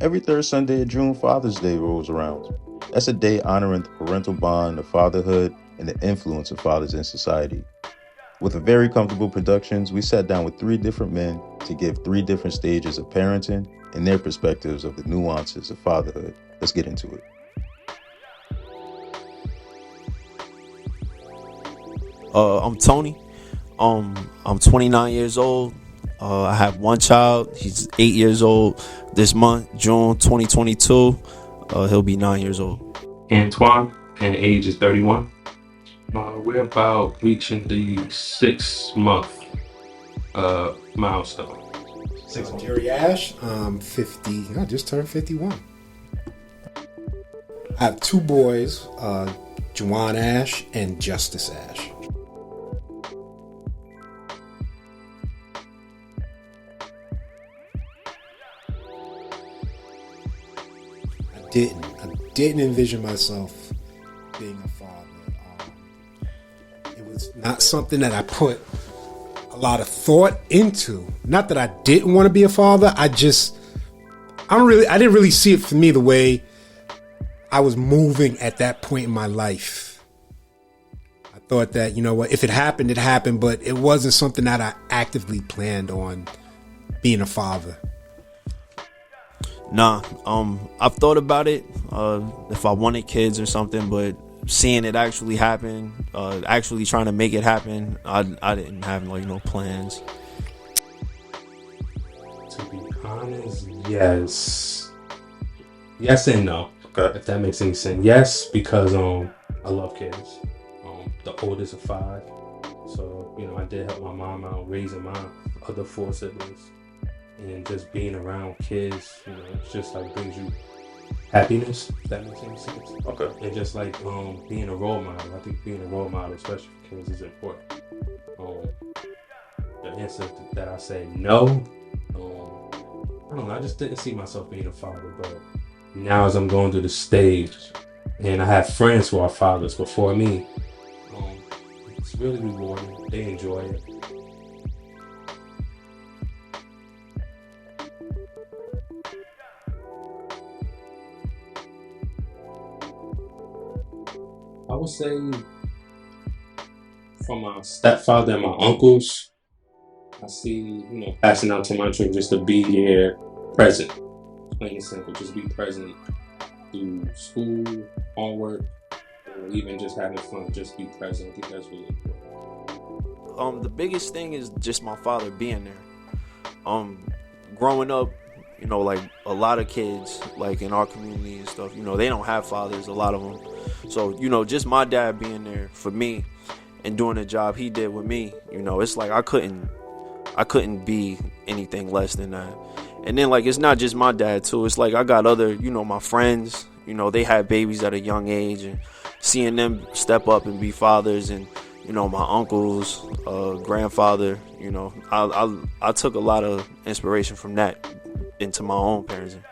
Every third Sunday of June, Father's Day rolls around. That's a day honoring the parental bond of fatherhood and the influence of fathers in society. With a very comfortable productions, we sat down with three different men to give three different stages of parenting and their perspectives of the nuances of fatherhood. Let's get into it. I'm Tony. I'm 29 years old. I have one child. He's 8 years old this month, June 2022. He'll be 9 years old. Antoine, and age is 31. We're about reaching the 6 month milestone. Jerry Ash, 50. I just turned 51. I have two boys, Juwan Ash and Justice Ash. I didn't envision myself being a father. It was not something that I put a lot of thought into. Not that I didn't want to be a father. I didn't really see it for me the way I was moving at that point in my life. I thought that, you know what, if it happened, it happened, but it wasn't something that I actively planned on being a father. Nah, I've thought about it, if I wanted kids or something, but seeing it actually happen, actually trying to make it happen, I didn't have no plans. To be honest, yes. Yes and no. Okay. If that makes any sense. Yes, because I love kids. The oldest of five. So, I did help my mom out raising my other four siblings. And just being around kids, it's just like brings you happiness, if that makes any sense. Okay. And just like being a role model. I think being a role model, especially for kids, is important. The instant that I say no, I don't know, I just didn't see myself being a father. But now as I'm going through the stage, and I have friends who are fathers before me, it's really rewarding. They enjoy it. I would say from my stepfather and my uncles, I see, passing out to my children just to be here, present, plain and simple, just be present through school, homework, or even just having fun, just be present. I think that's really important. The biggest thing is just my father being there. Growing up, like a lot of kids, like in our community and stuff, they don't have fathers, a lot of them. So, just my dad being there for me and doing the job he did with me, it's like I couldn't be anything less than that. And then, like, it's not just my dad too. It's like I got other, my friends, they had babies at a young age, and seeing them step up and be fathers, and my uncles, grandfather, I took a lot of inspiration from that into my own parenting.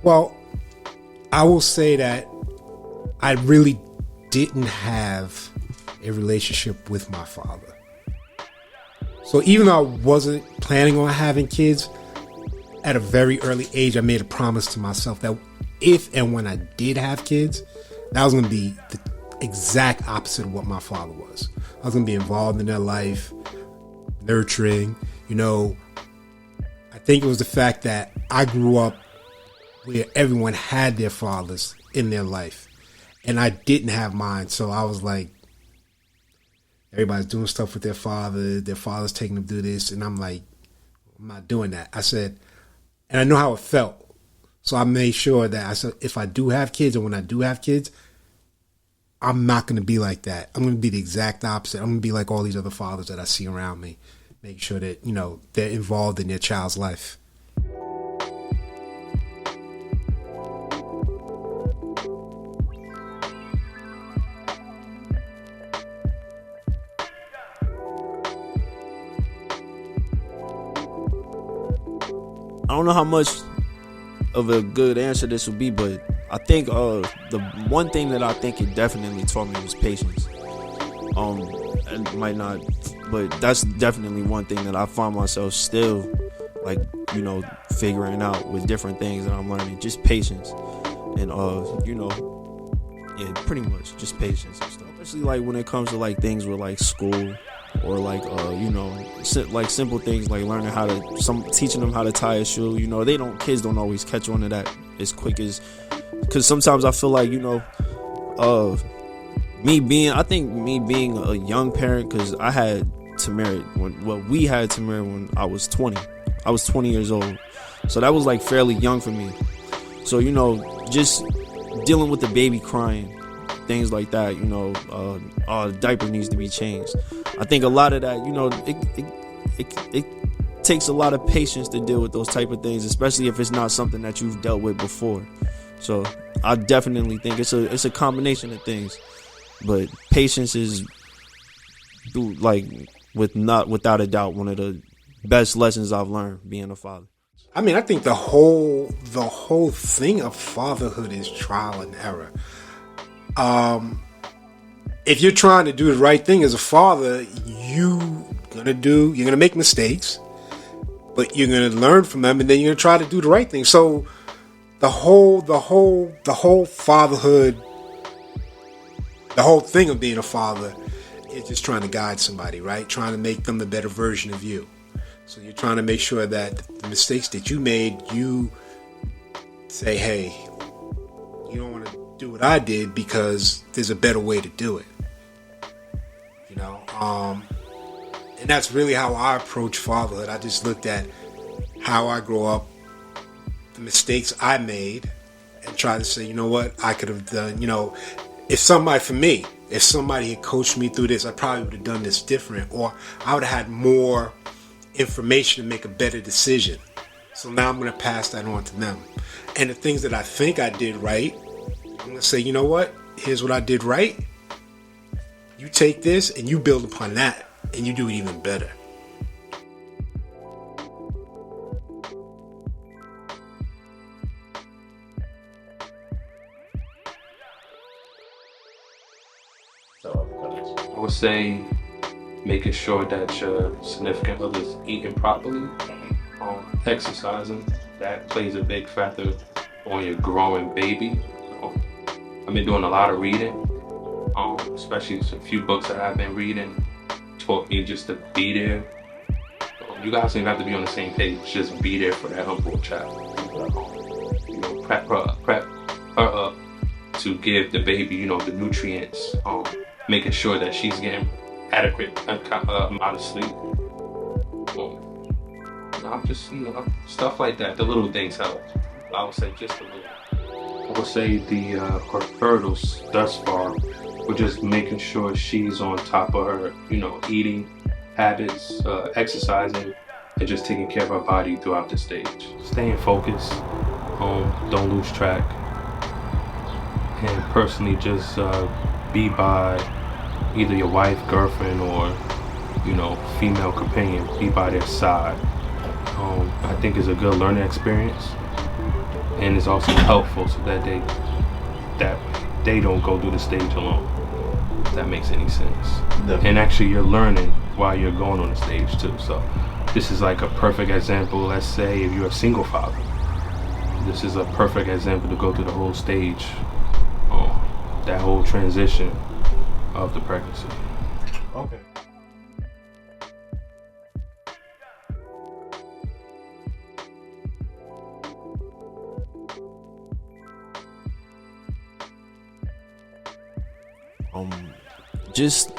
Well, I will say that I really didn't have a relationship with my father. So even though I wasn't planning on having kids, at a very early age, I made a promise to myself that if and when I did have kids, that was going to be the exact opposite of what my father was. I was going to be involved in their life, nurturing, I think it was the fact that I grew up where everyone had their fathers in their life, and I didn't have mine. So I was like, everybody's doing stuff with their father's taking them to do this, and I'm like, I'm not doing that. I said, and I know how it felt. So I made sure that I said, if I do have kids, or when I do have kids, I'm not going to be like that. I'm going to be the exact opposite. I'm going to be like all these other fathers that I see around me. Make sure that, they're involved in their child's life. I don't know how much of a good answer this would be, but I think the one thing that I think it definitely taught me was patience. It might not, but that's definitely one thing that I find myself still like, you know, figuring out with different things that I'm learning. Just patience. And you know, yeah, pretty much just patience and stuff. Especially like when it comes to like things with like school, or like you know, like simple things like learning how to teaching them how to tie a shoe. You know, kids don't always catch on to that as quick as, because sometimes I feel like, you know, me being a young parent, because I had Tamara we had Tamara when I was 20. I was 20 years old, so that was like fairly young for me. So, you know, just dealing with the baby crying, things like that, you know, the diaper needs to be changed. I think a lot of that, you know, it takes a lot of patience to deal with those type of things, especially if it's not something that you've dealt with before. So I definitely think it's a combination of things, but patience is, like, without a doubt, one of the best lessons I've learned being a father. I mean, I think the whole thing of fatherhood is trial and error. If you're trying to do the right thing as a father, you're gonna make mistakes, but you're gonna learn from them, and then you're gonna try to do the right thing. So the whole fatherhood, the whole thing of being a father is just trying to guide somebody, right? Trying to make them the better version of you. So you're trying to make sure that the mistakes that you made, you say, hey, you don't want to do what I did because there's a better way to do it. You know, and that's really how I approach fatherhood. I just looked at how I grew up, the mistakes I made, and tried to say, you know what, I could have done, you know, if somebody had coached me through this, I probably would have done this different, or I would have had more information to make a better decision. So now I'm going to pass that on to them. And the things that I think I did right, I'm going to say, you know what? Here's what I did right. You take this and you build upon that, and you do it even better. I would say making sure that your significant other's eating properly, exercising. That plays a big factor on your growing baby. I've been doing a lot of reading, especially a few books that I've been reading taught me just to be there. You guys don't even have to be on the same page, just be there for that humble child. You know, prep her up to give the baby, you know, the nutrients, making sure that she's getting adequate amount of sleep. I'm just, you know, stuff like that. The little things help. I would say just a little. I would say her hurdles thus far were just making sure she's on top of her, you know, eating habits, exercising, and just taking care of her body throughout the stage. Staying focused, don't lose track, and personally just be by either your wife, girlfriend, or, you know, female companion. Be by their side. I think it's a good learning experience, and it's also helpful so that they don't go through the stage alone. If that makes any sense. Definitely. And actually, you're learning while you're going on the stage too. So this is like a perfect example. Let's say if you're a single father, this is a perfect example to go through the whole stage, that whole transition of the pregnancy. Okay. Just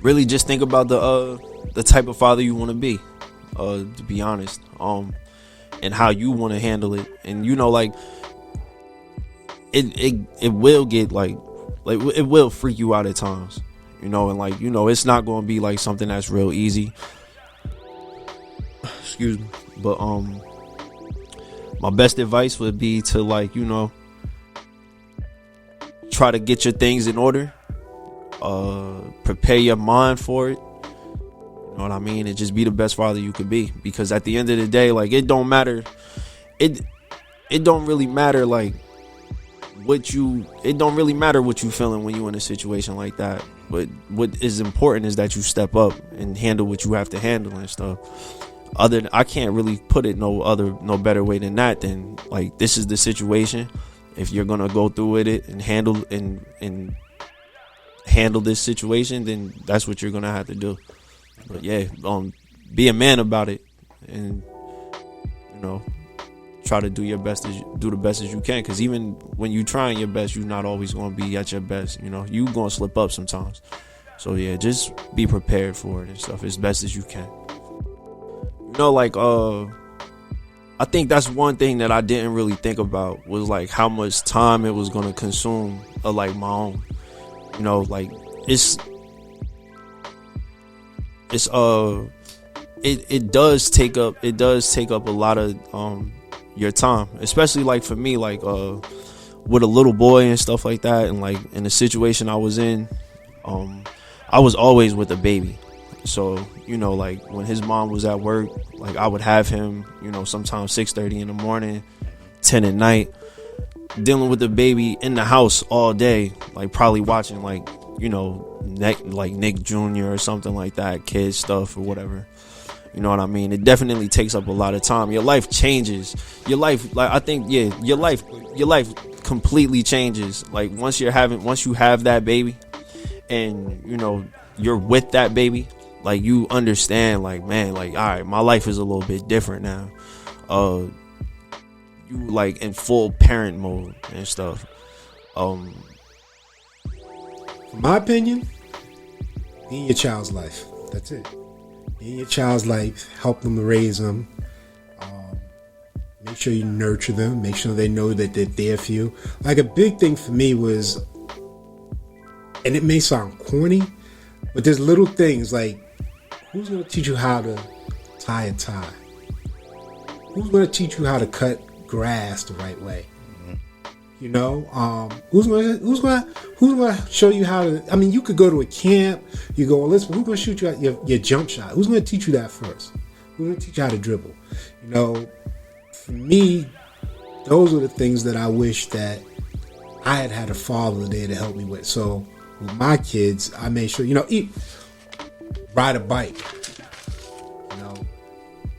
really just think about the type of father you want to be honest, and how you want to handle it. And, you know, like it will get like it will freak you out at times, you know, and like, you know, it's not going to be like something that's real easy. Excuse me. But my best advice would be to, like, you know, try to get your things in order, prepare your mind for it, you know what I mean, and just be the best father you could be. Because at the end of the day, like, it don't really matter like what you feeling when you in a situation like that. But what is important is that you step up and handle what you have to handle and stuff. I can't really put it no better way than that. Than like, this is the situation. If you're gonna go through with it and handle this situation, then that's what you're gonna have to do. But yeah, be a man about it, and try to do the best as you can. Because even when you trying your best, you're not always gonna be at your best. You gonna slip up sometimes. So yeah, just be prepared for it and stuff as best as you can. I think that's one thing that I didn't really think about, was like how much time it was gonna consume of like my own. It does take up a lot of your time, especially like for me, like with a little boy and stuff like that, and like in the situation I was in, I was always with a baby. So like when his mom was at work, like I would have him, sometimes 6:30 in the morning, 10 at night, dealing with the baby in the house all day, like probably watching like Nick Jr. or something like that, kids stuff or whatever. You know what I mean? It definitely takes up a lot of time. Your life changes. Your life, like, I think, yeah, your life completely changes. Like once you have that baby, and you're with that baby, like you understand, like, man, like, all right, my life is a little bit different now. You like in full parent mode and stuff. In my opinion, be in your child's life. That's it. Be in your child's life. Help them raise them. Make sure you nurture them. Make sure they know that they're there for you. Like a big thing for me was, and it may sound corny, but there's little things like, who's going to teach you how to tie a tie? Who's going to teach you how to cut grass the right way? Who's going to show you how to? I mean, you could go to a camp. You go, well, listen, who's going to shoot you at your jump shot? Who's going to teach you that first? Who's going to teach you how to dribble? For me, those are the things that I wish that I had a father there to help me with. So with my kids, I made sure, ride a bike.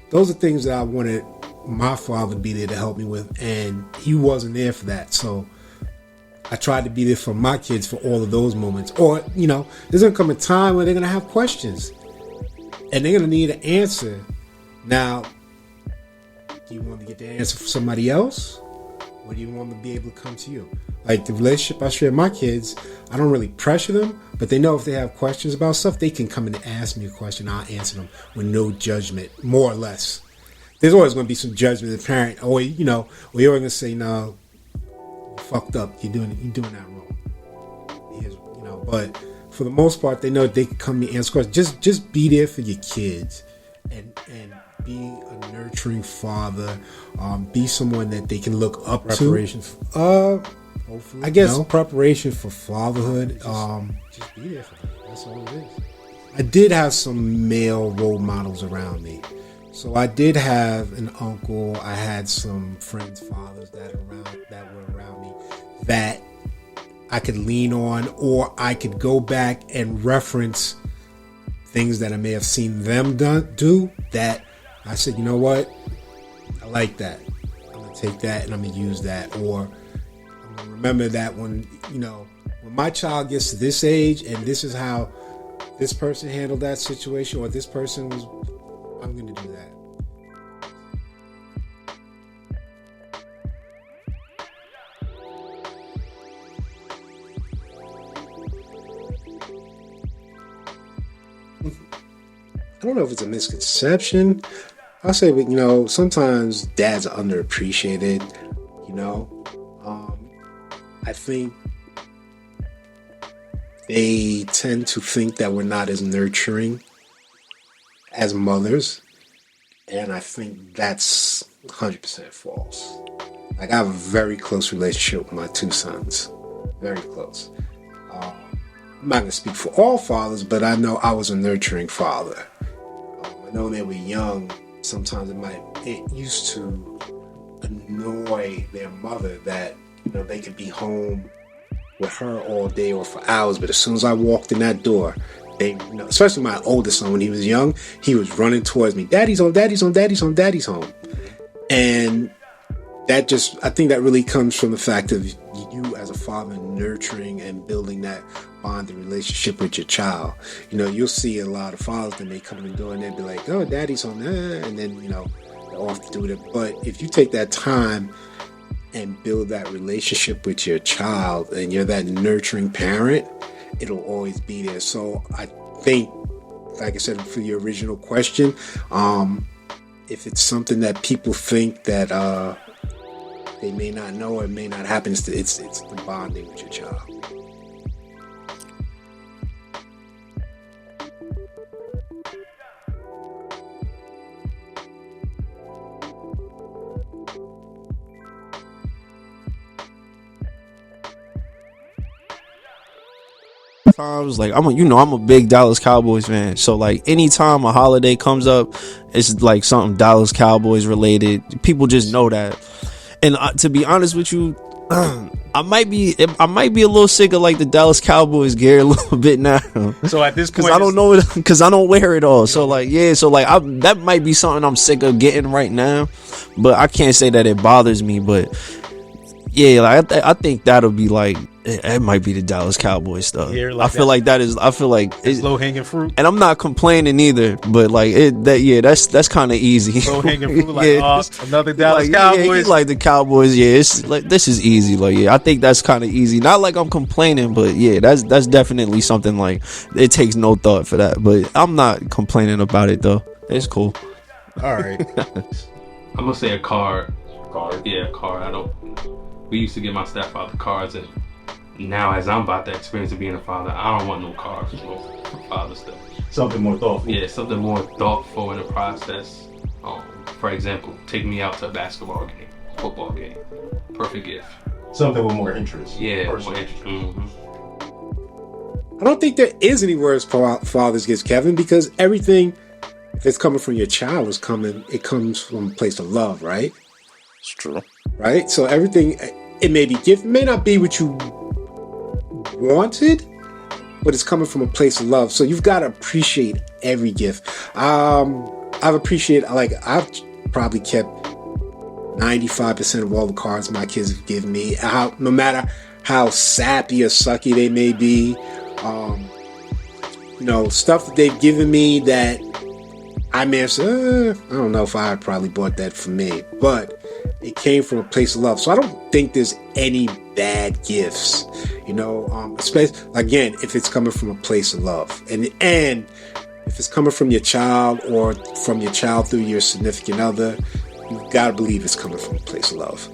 Those are things that I wanted my father to be there to help me with, and he wasn't there for that. So I tried to be there for my kids for all of those moments. Or, there's going to come a time where they're going to have questions and they're going to need an answer. Now, do you want to get the answer from somebody else, or do you want them to be able to come to you? Like the relationship I share with my kids, I don't really pressure them, but they know if they have questions about stuff, they can come in and ask me a question. I'll answer them with no judgment, more or less. There's always going to be some judgment of the parent, or we're always going to say, no, you fucked up, you're doing that wrong. But for the most part, they know they can come and answer questions. Just be there for your kids, and be a nurturing father. Be someone that they can look up preparation to. Hopefully, I guess preparation for fatherhood. Just be there for them. That's all it is. I did have some male role models around me. So I did have an uncle. I had some friends' fathers that were around me that I could lean on, or I could go back and reference things that I may have seen them do that I said, you know what? I like that. I'm going to take that and I'm going to use that. Or I'm going to remember that when my child gets to this age and this is how this person handled that situation, or this person was, I'm going to do that. I don't know if it's a misconception. I'll say, but sometimes dads are underappreciated. I think they tend to think that we're not as nurturing as mothers, and I think that's 100% false. Like, I have a very close relationship with my two sons, very close. I'm not going to speak for all fathers, but I know I was a nurturing father. I know they were young. Sometimes it used to annoy their mother that they could be home with her all day or for hours, but as soon as I walked in that door, they, especially my oldest son, when he was young, he was running towards me. Daddy's home, daddy's home, daddy's home, daddy's home. And that just, I think that really comes from the fact of you as a father nurturing and building that bonding relationship with your child. You'll see a lot of fathers that may come in the door and they'll be like, oh, daddy's home, and then, they're off to do it. But if you take that time and build that relationship with your child and you're that nurturing parent, it'll always be there. So I think, like I said, for your original question, if it's something that people think that they may not know or it may not happen, it's the bonding with your child. Times like I'm a big Dallas Cowboys fan, so like anytime a holiday comes up, it's like something Dallas Cowboys related. People just know that. And to be honest with you, I might be a little sick of like the Dallas Cowboys gear a little bit now. So at this point, because I don't know it, because I don't wear it all. So like that might be something I'm sick of getting right now. But I can't say that it bothers me. But yeah, like I think that'll be like. It might be the Dallas Cowboys stuff. I feel like it's low hanging fruit, and I'm not complaining either. But like that's kind of easy. Low hanging fruit, like another Dallas Cowboys. Yeah, like the Cowboys. Yeah, it's like this is easy. Like I think that's kind of easy. Not like I'm complaining, but yeah, that's definitely something like it takes no thought for that. But I'm not complaining about it though. It's cool. All right. I'm gonna say a card. Yeah, a card. We used to give my stepfather cards, and now as I'm about to experience of being a father, I don't want no cards for father stuff. Something more thoughtful. Yeah, something more thoughtful in the process. For example, take me out to a basketball game, football game. Perfect gift. Something with more interest. Yeah, more interest. Mm-hmm. I don't think there is any worse father's gifts, Kevin, because everything, if it's coming from your child, it comes from a place of love, right? It's true. Right? So everything, it may be gift, it may not be what you wanted, but it's coming from a place of love. So you've got to appreciate every gift. I've probably kept 95% of all the cards my kids have given me, no matter how sappy or sucky they may be. Stuff that they've given me that I may have said, I don't know if I probably bought that for me, but it came from a place of love. So I don't think there's any bad gifts, especially, again, if it's coming from a place of love. And if it's coming from your child or from your child through your significant other, you've got to believe it's coming from a place of love.